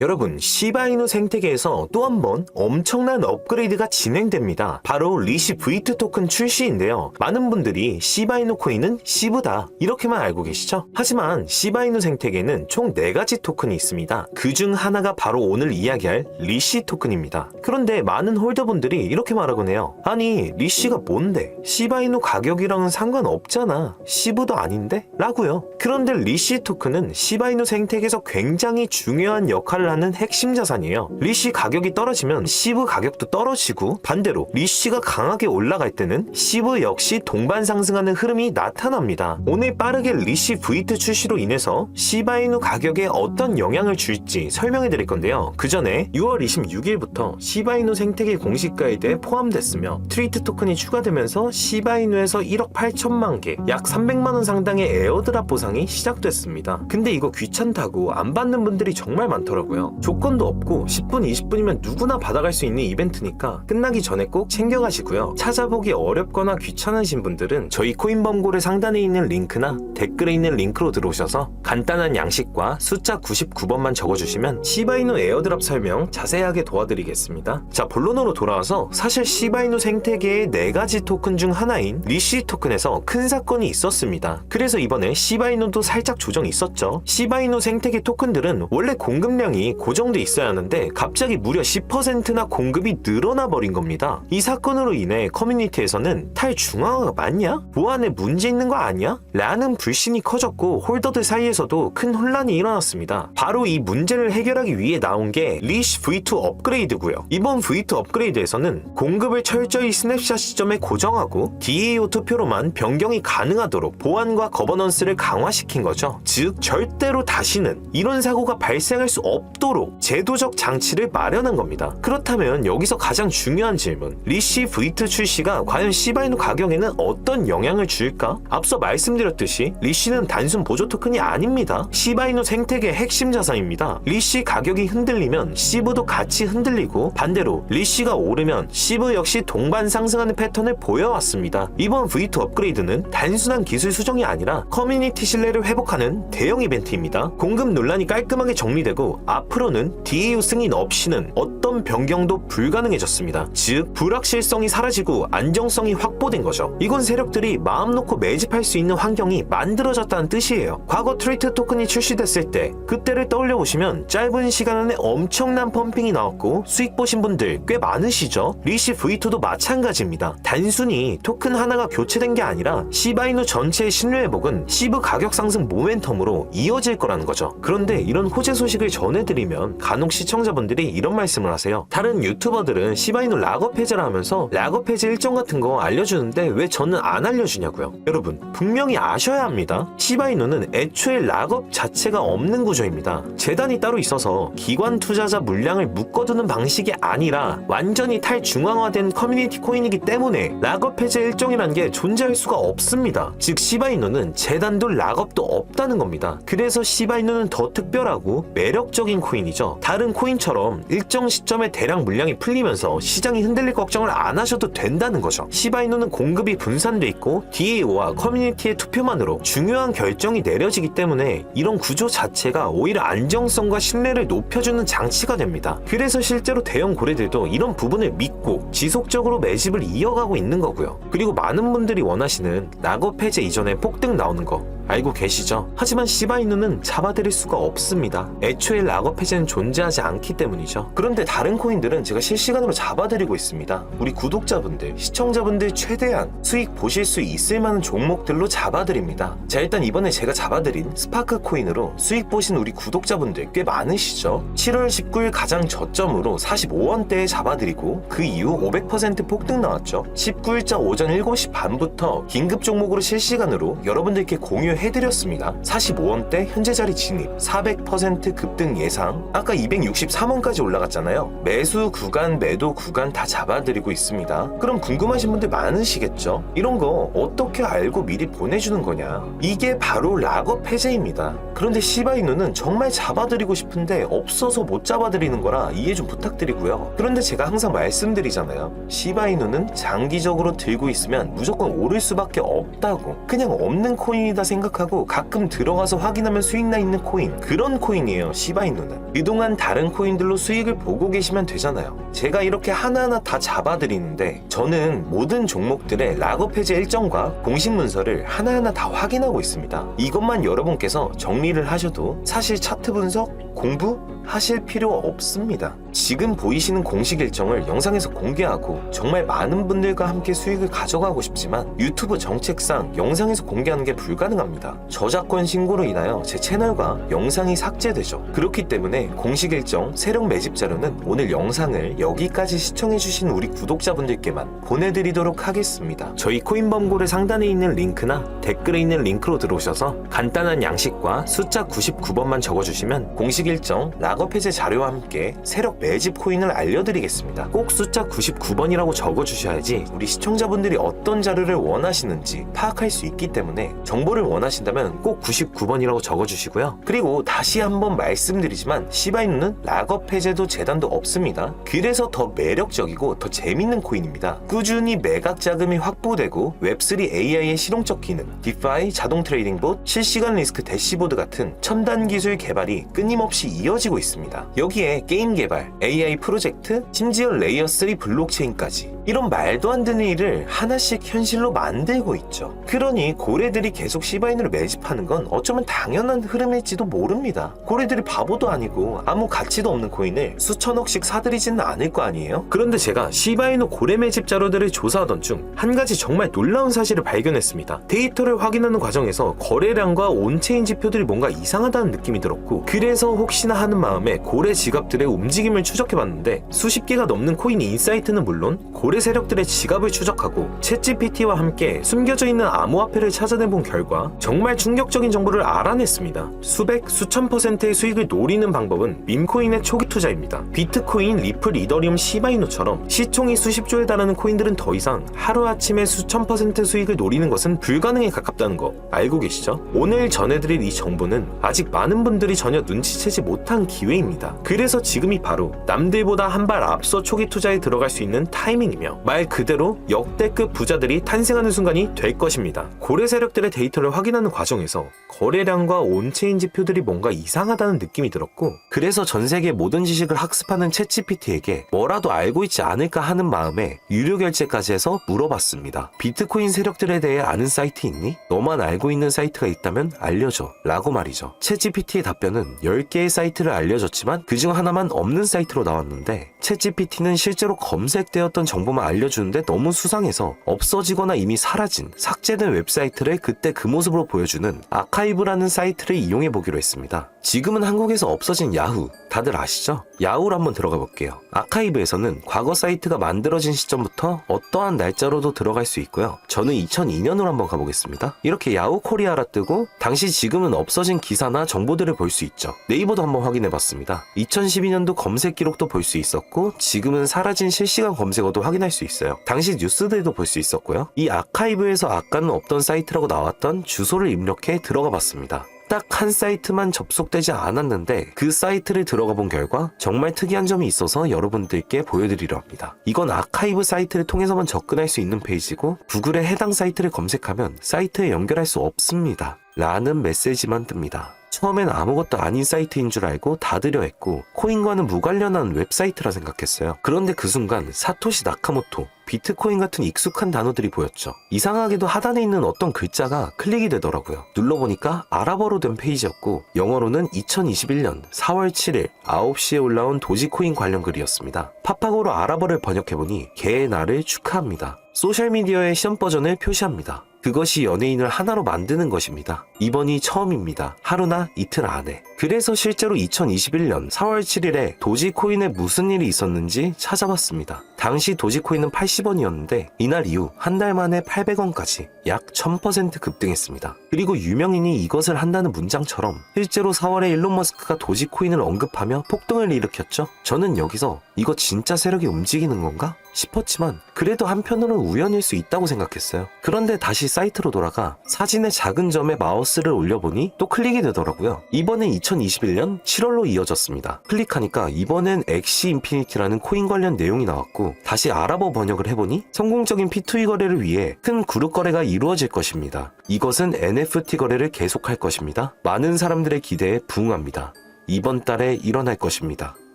여러분, 시바이누 생태계에서 또 한 번 엄청난 업그레이드가 진행됩니다. 바로 리시 V2 토큰 출시인데요. 많은 분들이 시바이누 코인은 시브다 이렇게만 알고 계시죠? 하지만 시바이누 생태계는 총 4가지 토큰이 있습니다. 그중 하나가 바로 오늘 이야기할 리시 토큰입니다. 그런데 많은 홀더분들이 이렇게 말하곤 해요. 아니, 리시가 뭔데? 시바이누 가격이랑은 상관없잖아. 시브도 아닌데? 라고요. 그런데 리시 토큰은 시바이누 생태계에서 굉장히 중요한 역할을 하는 핵심 자산이에요. 리시 가격이 떨어지면 시브 가격도 떨어지고, 반대로 리시가 강하게 올라갈 때는 시브 역시 동반 상승하는 흐름이 나타납니다. 오늘 빠르게 리시 V2 출시로 인해서 시바이누 가격에 어떤 영향을 줄지 설명해 드릴 건데요. 그 전에 6월 26일부터 시바이누 생태계 공식 가이드에 포함됐으며 트리트 토큰이 추가되면서 시바이누에서 1억 8천만 개, 약 300만원 상당의 에어드랍 보상이 시작됐습니다. 근데 이거 귀찮다고 안 받는 분들이 정말 많더라고요. 조건도 없고 10분, 20분이면 누구나 받아갈 수 있는 이벤트니까 끝나기 전에 꼭 챙겨가시고요. 찾아보기 어렵거나 귀찮으신 분들은 저희 코인범고래 상단에 있는 링크나 댓글에 있는 링크로 들어오셔서 간단한 양식과 숫자 99번만 적어주시면 시바이누 에어드랍 설명 자세하게 도와드리겠습니다. 자, 본론으로 돌아와서 사실 시바이누 생태계의 4가지 토큰 중 하나인 리시 토큰에서 큰 사건이 있었습니다. 그래서 이번에 시바이누도 살짝 조정이 있었죠. 시바이누 생태계 토큰들은 원래 공급량이 고정돼 있어야 하는데 갑자기 무려 10%나 공급이 늘어나 버린 겁니다. 이 사건으로 인해 커뮤니티에서는 탈중앙화가 맞냐? 보안에 문제 있는 거 아니야? 라는 불신이 커졌고 홀더들 사이에서도 큰 혼란이 일어났습니다. 바로 이 문제를 해결하기 위해 나온 게 리시 V2 업그레이드고요. 이번 V2 업그레이드에서는 공급을 철저히 스냅샷 시점에 고정하고 DAO 투표로만 변경이 가능하도록 보안과 거버넌스를 강화시킨 거죠. 즉 절대로 다시는 이런 사고가 발생할 수 없도록 제도적 장치를 마련한 겁니다. 그렇다면 여기서 가장 중요한 질문, 리시 V2 출시가 과연 시바이누 가격에는 어떤 영향을 줄까? 앞서 말씀드렸듯이 리시는 단순 보조 토큰이 아닙니다. 시바이누 생태계의 핵심 자산입니다. 리시 가격이 흔들리면 시브도 같이 흔들리고, 반대로 리시가 오르면 시브 역시 동반 상승하는 패턴을 보여왔습니다. 이번 V2 업그레이드는 단순한 기술 수정이 아니라 커뮤니티 신뢰를 회복하는 대형 이벤트입니다. 공급 논란이 깔끔하게 정리되고 앞으로는 DAO 승인 없이는 어떤 변경도 불가능해졌습니다. 즉 불확실성이 사라지고 안정성이 확보된 거죠. 이건 세력들이 마음 놓고 매집할 수 있는 환경이 만들어졌다는 뜻이에요. 과거 트리트 토큰이 출시됐을 때 그때를 떠올려 보시면 짧은 시간 안에 엄청난 펌핑이 나왔고 수익 보신 분들 꽤 많으시죠? 리시 V2도 마찬가지입니다. 단순히 토큰 하나가 교체된 게 아니라 시바이누 전체의 신뢰 회복은 시브 가격 상승 모멘텀으로 이어질 거라는 거죠. 그런데 이런 호재 소식을 전해드리면 간혹 시청자분들이 이런 말씀을 하세요. 다른 유튜버들은 시바이누 락업 해제를 하면서 락업 해제 일정 같은 거 알려주는데 왜 저는 안 알려주냐고요. 여러분, 분명히 아셔야 합니다. 시바이누는 애초에 락업 자체가 없는 구조입니다. 재단이 따로 있어서 기관 투자자 물량을 묶어두는 방식이 아니라 완전히 탈중앙화된 커뮤니티 코인이기 때문에 락업 해제 일정이라는 게 존재할 수가 없습니다. 즉 시바이누는 재단도 락업도 없다는 겁니다. 그래서 시바이누는 더 특별하고 매력적인 코인이죠. 다른 코인처럼 일정 시점에 대량 물량이 풀리면서 시장이 흔들릴 걱정을 안 하셔도 된다는 거죠. 시바이누는 공급이 분산돼 있고 DAO와 커뮤니티의 투표만으로 중요한 결정이 내려지기 때문에 이런 구조 자체가 오히려 안정성과 신뢰를 높여주는 장치가 됩니다. 그래서 실제로 대형 고래들도 이런 부분을 믿고 지속적으로 매집을 이어가고 있는 거고요. 그리고 많은 분들이 원하시는 락업 해제 이전에 폭등 나오는 거 알고 계시죠? 하지만 시바이누는 잡아드릴 수가 없습니다. 애초에 락업 해제는 존재하지 않기 때문이죠. 그런데 다른 코인들은 제가 실시간으로 잡아드리고 있습니다. 우리 구독자분들, 시청자분들 최대한 수익 보실 수 있을 만한 종목들로 잡아드립니다. 자, 일단 이번에 제가 잡아드린 스파크 코인으로 수익 보신 우리 구독자분들 꽤 많으시죠? 7월 19일 가장 저점으로 45원대에 잡아드리고 그 이후 500% 폭등 나왔죠. 19일자 오전 7시 반부터 긴급 종목으로 실시간으로 여러분들께 공유해드렸습니다. 45원대 현재 자리 진입, 400% 급등 예상, 아까 263원까지 올라갔잖아요. 매수 구간, 매도 구간 다 잡아드리고 있습니다. 그럼 궁금하신 분들 많으시겠죠? 이런 거 어떻게 알고 미리 보내주는 거냐? 이게 바로 락업 해제입니다. 그런데 시바이누는 정말 잡아드리고 싶은데 없어서 못 잡아드리는 거라 이해 좀 부탁드리고요. 그런데 제가 항상 말씀드리잖아요. 시바이누는 장기적으로 들고 있으면 무조건 오를 수밖에 없다고. 그냥 없는 코인이다 생각 생각하고 가끔 들어가서 확인하면 수익 나 있는 코인, 그런 코인이에요 시바이누는. 그동안 다른 코인들로 수익을 보고 계시면 되잖아요. 제가 이렇게 하나하나 다 잡아드리는데 저는 모든 종목들의 락업 해제 일정과 공식 문서를 하나하나 다 확인하고 있습니다. 이것만 여러분께서 정리를 하셔도 사실 차트 분석, 공부 하실 필요 없습니다. 지금 보이시는 공식 일정을 영상에서 공개하고 정말 많은 분들과 함께 수익을 가져가고 싶지만 유튜브 정책상 영상에서 공개하는 게 불가능합니다. 저작권 신고로 인하여 제 채널과 영상이 삭제되죠. 그렇기 때문에 공식 일정, 세력 매집 자료는 오늘 영상을 여기까지 시청해주신 우리 구독자분들께만 보내드리도록 하겠습니다. 저희 코인범고래 상단에 있는 링크나 댓글에 있는 링크로 들어오셔서 간단한 양식과 숫자 99번만 적어주시면 공식 일정, 락업 해제 자료와 함께 세력 매집 코인을 알려드리겠습니다. 꼭 숫자 99번이라고 적어주셔야지 우리 시청자분들이 어떤 자료를 원하시는지 파악할 수 있기 때문에 정보를 원하신다면 꼭 99번이라고 적어주시고요. 그리고 다시 한번 말씀드리지만 시바이누는 락업 해제도 재단도 없습니다. 그래서 더 매력적이고 더 재밌는 코인입니다. 꾸준히 매각 자금이 확보되고 웹3 AI의 실용적 기능, 디파이, 자동 트레이딩 봇, 실시간 리스크 대시보드 같은 첨단 기술 개발이 끊임없이 이어지고 있습니다. 여기에 게임 개발, AI 프로젝트, 심지어 레이어 3 블록체인까지 이런 말도 안 되는 일을 하나씩 현실로 만들고 있죠. 그러니 고래들이 계속 시바이누를 매집하는 건 어쩌면 당연한 흐름일지도 모릅니다. 고래들이 바보도 아니고 아무 가치도 없는 코인을 수천억씩 사들이지는 않을 거 아니에요? 그런데 제가 시바이누 고래 매집 자료들을 조사하던 중 한 가지 정말 놀라운 사실을 발견했습니다. 데이터를 확인하는 과정에서 거래량과 온체인 지표들이 뭔가 이상하다는 느낌이 들었고, 그래서 혹시나 하는 마음에 고래 지갑들의 움직임을 추적해봤는데 수십 개가 넘는 코인 인사이트는 물론 고래 세력들의 지갑을 추적하고 챗GPT와 함께 숨겨져 있는 암호화폐를 찾아내본 결과 정말 충격적인 정보를 알아냈습니다. 수백, 수천 %의 수익을 노리는 방법은 밈코인의 초기 투자입니다. 비트코인, 리플, 이더리움, 시바이누처럼 시총이 수십조에 달하는 코인들은 더 이상 하루아침에 수천 % 수익을 노리는 것은 불가능에 가깝다는 거 알고 계시죠? 오늘 전해드릴 이 정보는 아직 많은 분들이 전혀 눈치채지 못한 기회입니다. 그래서 지금이 바로 남들보다 한 발 앞서 초기 투자에 들어갈 수 있는 타이밍이며 말 그대로 역대급 부자들이 탄생하는 순간이 될 것입니다. 고래 세력들의 데이터를 확인하는 과정에서 거래량과 온체인 지표들이 뭔가 이상하다는 느낌이 들었고, 그래서 전 세계 모든 지식을 학습하는 챗GPT에게 뭐라도 알고 있지 않을까 하는 마음에 유료 결제까지 해서 물어봤습니다. 비트코인 세력들에 대해 아는 사이트 있니? 너만 알고 있는 사이트가 있다면 알려줘 라고 말이죠. 챗GPT의 답변은 10개의 사이트를 알려줬지만 그중 하나만 없는 사이트로 나왔는데, 챗GPT는 실제로 검색되었던 정보만 알려주는데 너무 수상해서 없어지거나 이미 사라진, 삭제된 웹사이트를 그때 그 모습으로 보여주는 아카이브라는 사이트를 이용해 보기로 했습니다. 지금은 한국에서 없어진 야후, 다들 아시죠? 야후로 한번 들어가 볼게요. 아카이브에서는 과거 사이트가 만들어진 시점부터 어떠한 날짜로도 들어갈 수 있고요. 저는 2002년으로 한번 가보겠습니다. 이렇게 야후 코리아라 뜨고 당시 지금은 없어진 기사나 정보들을 볼 수 있죠. 네이버도 한번 확인해 봤습니다. 2012년도 검색 기록도 볼 수 있었고 지금은 사라진 실시간 검색어도 확인할 수 있어요. 당시 뉴스들도 볼 수 있었고요. 이 아카이브에서 아까는 없던 사이트라고 나왔던 주소를 입력해 들어가 봤습니다. 딱 한 사이트만 접속되지 않았는데 그 사이트를 들어가 본 결과 정말 특이한 점이 있어서 여러분들께 보여드리려 합니다. 이건 아카이브 사이트를 통해서만 접근할 수 있는 페이지고, 구글에 해당 사이트를 검색하면 사이트에 연결할 수 없습니다 라는 메시지만 뜹니다. 처음엔 아무것도 아닌 사이트인 줄 알고 닫으려 했고 코인과는 무관련한 웹사이트라 생각했어요. 그런데 그 순간 사토시 나카모토, 비트코인 같은 익숙한 단어들이 보였죠. 이상하게도 하단에 있는 어떤 글자가 클릭이 되더라고요. 눌러보니까 아랍어로 된 페이지였고 영어로는 2021년 4월 7일 9시에 올라온 도지코인 관련 글이었습니다. 파파고로 아랍어를 번역해보니 개의 날을 축하합니다. 소셜미디어의 시험 버전을 표시합니다. 그것이 연예인을 하나로 만드는 것입니다. 이번이 처음입니다. 하루나 이틀 안에. 그래서 실제로 2021년 4월 7일에 도지코인에 무슨 일이 있었는지 찾아봤습니다. 당시 도지코인은 80원이었는데 이날 이후 한 달 만에 800원까지 약 1000% 급등했습니다. 그리고 유명인이 이것을 한다는 문장처럼 실제로 4월에 일론 머스크가 도지코인을 언급하며 폭등을 일으켰죠. 저는 여기서 이거 진짜 세력이 움직이는 건가? 싶었지만 그래도 한편으로는 우연일 수 있다고 생각했어요. 그런데 다시 사이트로 돌아가 사진의 작은 점에 마우스를 올려보니 또 클릭이 되더라고요. 이번엔 2021년 7월로 이어졌습니다. 클릭하니까 이번엔 엑시 인피니티라는 코인 관련 내용이 나왔고 다시 아랍어 번역을 해보니 성공적인 P2E 거래를 위해 큰 그룹 거래가 이루어질 것입니다. 이것은 NFT 거래를 계속할 것입니다. 많은 사람들의 기대에 부응합니다. 이번 달에 일어날 것입니다.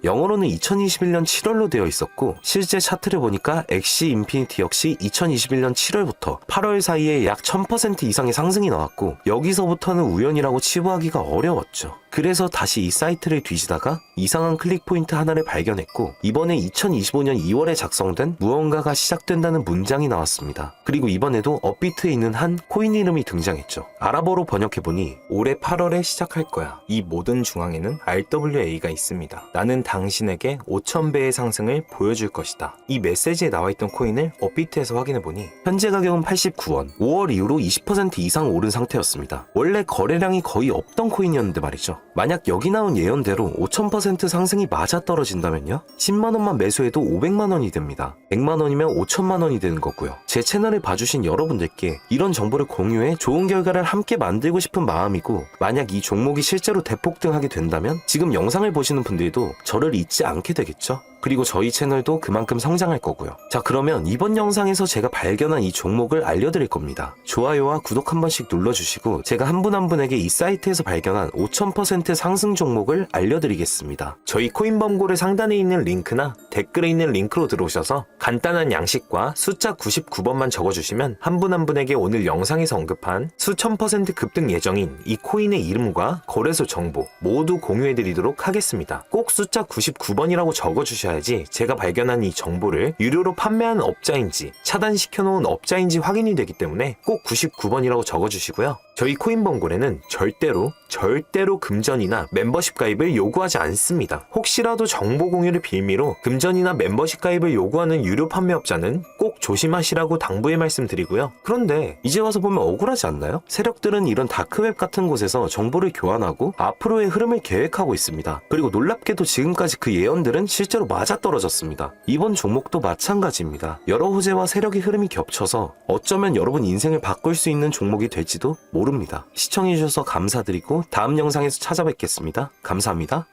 영어로는 2021년 7월로 되어 있었고 실제 차트를 보니까 엑시 인피니티 역시 2021년 7월부터 8월 사이에 약 1000% 이상의 상승이 나왔고 여기서부터는 우연이라고 치부하기가 어려웠죠. 그래서 다시 이 사이트를 뒤지다가 이상한 클릭 포인트 하나를 발견했고 이번에 2025년 2월에 작성된 무언가가 시작된다는 문장이 나왔습니다. 그리고 이번에도 업비트에 있는 한 코인 이름이 등장했죠. 아랍어로 번역해보니 올해 8월에 시작할 거야. 이 모든 중앙에는 RWA가 있습니다. 나는 당신에게 5000배의 상승을 보여줄 것이다. 이 메시지에 나와있던 코인을 업비트에서 확인해보니 현재 가격은 89원, 5월 이후로 20% 이상 오른 상태였습니다. 원래 거래량이 거의 없던 코인이었는데 말이죠. 만약 여기 나온 예언대로 5000% 상승이 맞아떨어진다면요? 10만원만 매수해도 500만원이 됩니다. 100만원이면 5천만원이 되는 거고요. 제 채널을 봐주신 여러분들께 이런 정보를 공유해 좋은 결과를 함께 만들고 싶은 마음이고 만약 이 종목이 실제로 대폭등하게 된다면 지금 영상을 보시는 분들도 저를 잊지 않게 되겠죠? 그리고 저희 채널도 그만큼 성장할 거고요. 자, 그러면 이번 영상에서 제가 발견한 이 종목을 알려드릴 겁니다. 좋아요와 구독 한 번씩 눌러주시고 제가 한 분 한 분에게 이 사이트에서 발견한 5000% 상승 종목을 알려드리겠습니다. 저희 코인범고래 상단에 있는 링크나 댓글에 있는 링크로 들어오셔서 간단한 양식과 숫자 99번만 적어주시면 한 분 한 분에게 오늘 영상에서 언급한 수천 % 급등 예정인 이 코인의 이름과 거래소 정보 모두 공유해드리도록 하겠습니다. 꼭 숫자 99번이라고 적어주셔야지 제가 발견한 이 정보를 유료로 판매하는 업자인지 차단시켜놓은 업자인지 확인이 되기 때문에 꼭 99번이라고 적어주시고요. 저희 코인범고래는 절대로 금전이나 멤버십 가입을 요구하지 않습니다. 혹시라도 정보 공유를 빌미로 금전이나 멤버십 가입을 요구하는 유료 판매업자는 꼭 조심하시라고 당부의 말씀드리고요. 그런데 이제 와서 보면 억울하지 않나요? 세력들은 이런 다크웹 같은 곳에서 정보를 교환하고 앞으로의 흐름을 계획하고 있습니다. 그리고 놀랍게도 지금까지 그 예언들은 실제로 맞아떨어졌습니다. 이번 종목도 마찬가지입니다. 여러 호재와 세력의 흐름이 겹쳐서 어쩌면 여러분 인생을 바꿀 수 있는 종목이 될지도 모릅니다. 시청해주셔서 감사드리고 다음 영상에서 찾아뵙겠습니다. 감사합니다.